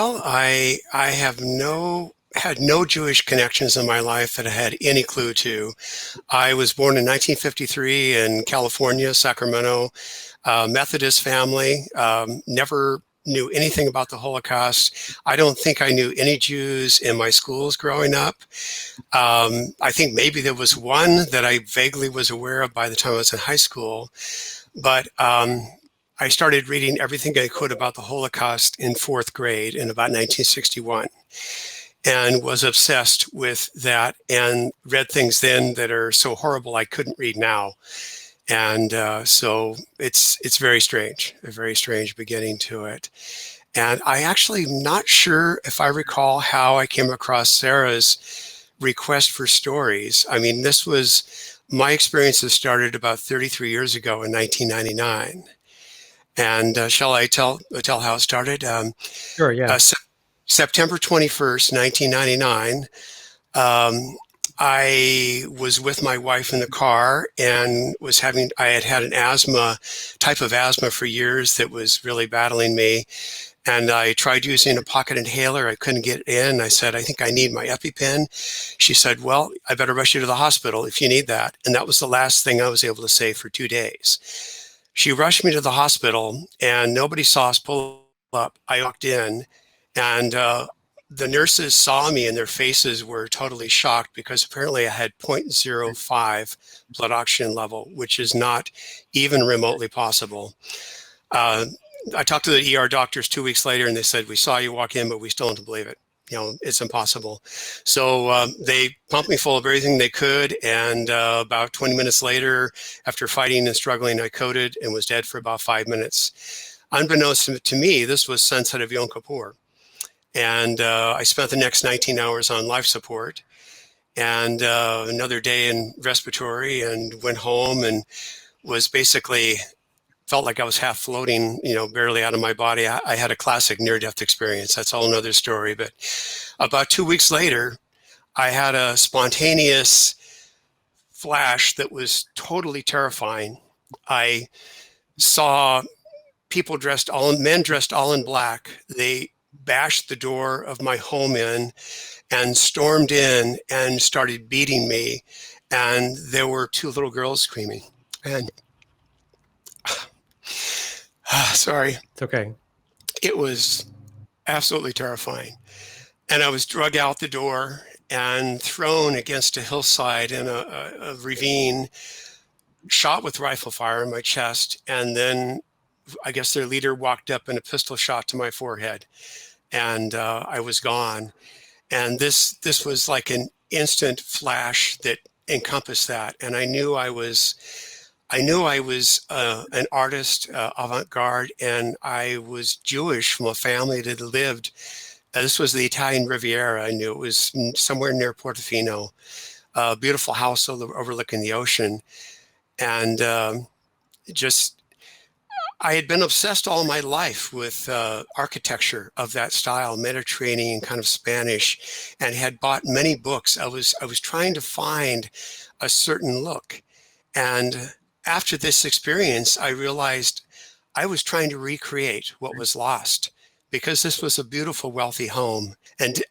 Well, I have had no Jewish connections in my life that I had any clue to. I was born in 1953 in California, Sacramento, Methodist family. Never knew anything about the Holocaust. I don't think I knew any Jews in my schools growing up. I think maybe there was one that I vaguely was aware of by the time I was in high school, but I started reading everything I could about the Holocaust in fourth grade in about 1961 and was obsessed with that and read things then that are so horrible I couldn't read now. And so it's a very strange beginning to it. And I actually not sure if I recall how I came across Sarah's request for stories. I mean, this was my experiences started about 33 years ago in 1999. And shall I tell how it started? Sure, yeah. September 21st, 1999. I was with my wife in the car and I had had an type of asthma for years that was really battling me. And I tried using a pocket inhaler. I couldn't get it in. I said, I think I need my EpiPen. She said, well, I better rush you to the hospital if you need that. And that was the last thing I was able to say for 2 days. She rushed me to the hospital and nobody saw us pull up. I walked in and the nurses saw me and their faces were totally shocked because apparently I had zero point zero 0.05 blood oxygen level, which is not even remotely possible. I talked to the ER doctors 2 weeks later and they said, we saw you walk in, but we still don't believe it. You know, it's impossible. So they pumped me full of everything they could. And about 20 minutes later, after fighting and struggling, I coded and was dead for about 5 minutes. Unbeknownst to me, this was sunset of Yom Kippur. And I spent the next 19 hours on life support and another day in respiratory and went home and was basically felt like I was half floating, barely out of my body. I had a classic near-death experience. That's all another story. But about 2 weeks later, I had a spontaneous flash that was totally terrifying. I saw men dressed all in black. They bashed the door of my home in and stormed in and started beating me. And there were two little girls screaming. And sorry, It's okay. it was absolutely terrifying. And I was drug out the door and thrown against a hillside in a ravine, shot with rifle fire in my chest. And then I guess their leader walked up and a pistol shot to my forehead. And I was gone. And this was like an instant flash that encompassed that. And I knew I was an artist, avant-garde, and I was Jewish from a family that lived. This was the Italian Riviera. I knew it was somewhere near Portofino, a beautiful house overlooking the ocean. And just, I had been obsessed all my life with architecture of that style, Mediterranean kind of Spanish, and had bought many books. I was trying to find a certain look. And after this experience, I realized I was trying to recreate what was lost because this was a beautiful, wealthy home. And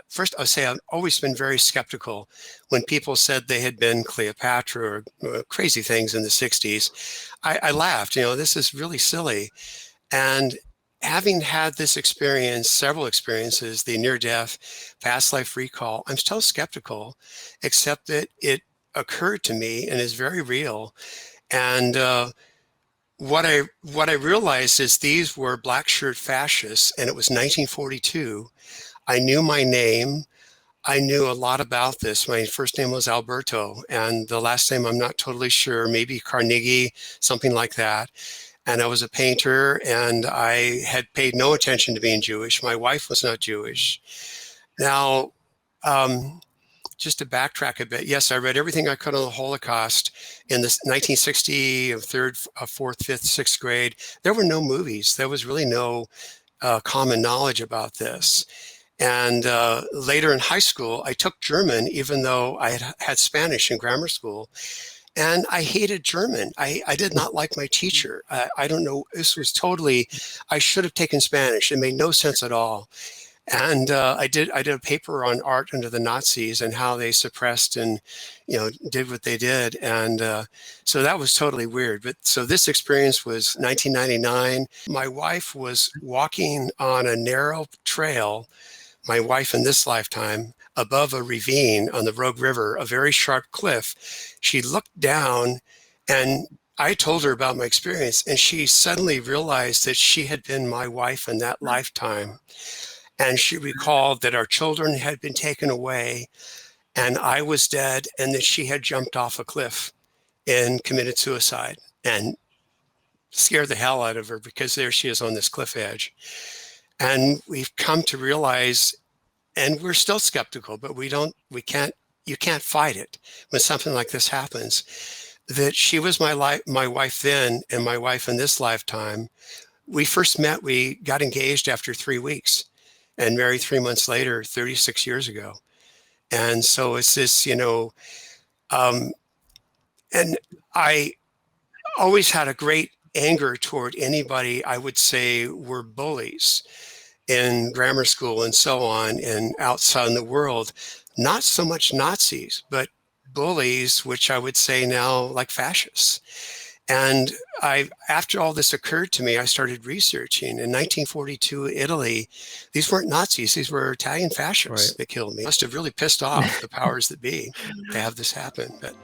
first I'll say I've always been very skeptical when people said they had been Cleopatra or crazy things in the 60s. I laughed, this is really silly. And having had this experience, several experiences, the near-death, past life recall, I'm still skeptical, except that it occurred to me and is very real. And what I realized is these were black shirt fascists, and it was 1942. I knew my name. I knew a lot about this. My first name was Alberto, and the last name I'm not totally sure, maybe Carnegie, something like that. And I was a painter, and I had paid no attention to being Jewish. My wife was not Jewish. Now, just to backtrack a bit, yes, I read everything I could on the Holocaust in the 1960, third, fourth, fifth, sixth grade. There were no movies. There was really no common knowledge about this. And later in high school, I took German, even though I had Spanish in grammar school. And I hated German. I did not like my teacher. I don't know. This was totally, I should have taken Spanish. It made no sense at all. And I did a paper on art under the Nazis and how they suppressed and, did what they did. And so that was totally weird. But so this experience was 1999. My wife was walking on a narrow trail, my wife in this lifetime, above a ravine on the Rogue River, a very sharp cliff. She looked down, and I told her about my experience, and she suddenly realized that she had been my wife in that lifetime. And she recalled that our children had been taken away and I was dead, and that she had jumped off a cliff and committed suicide, and scared the hell out of her because there she is on this cliff edge. And we've come to realize, and we're still skeptical, but you can't fight it when something like this happens, that she was my wife then and my wife in this lifetime. We first met, we got engaged after 3 weeks and married 3 months later, 36 years ago. And so it's this, um, and I always had a great anger toward anybody I would say were bullies in grammar school and so on and outside in the world. Not so much Nazis, but bullies, which I would say now like fascists. And after all this occurred to me, I started researching. In 1942, Italy, these weren't Nazis, these were Italian fascists Right. that killed me. Must have really pissed off the powers that be to have this happen. But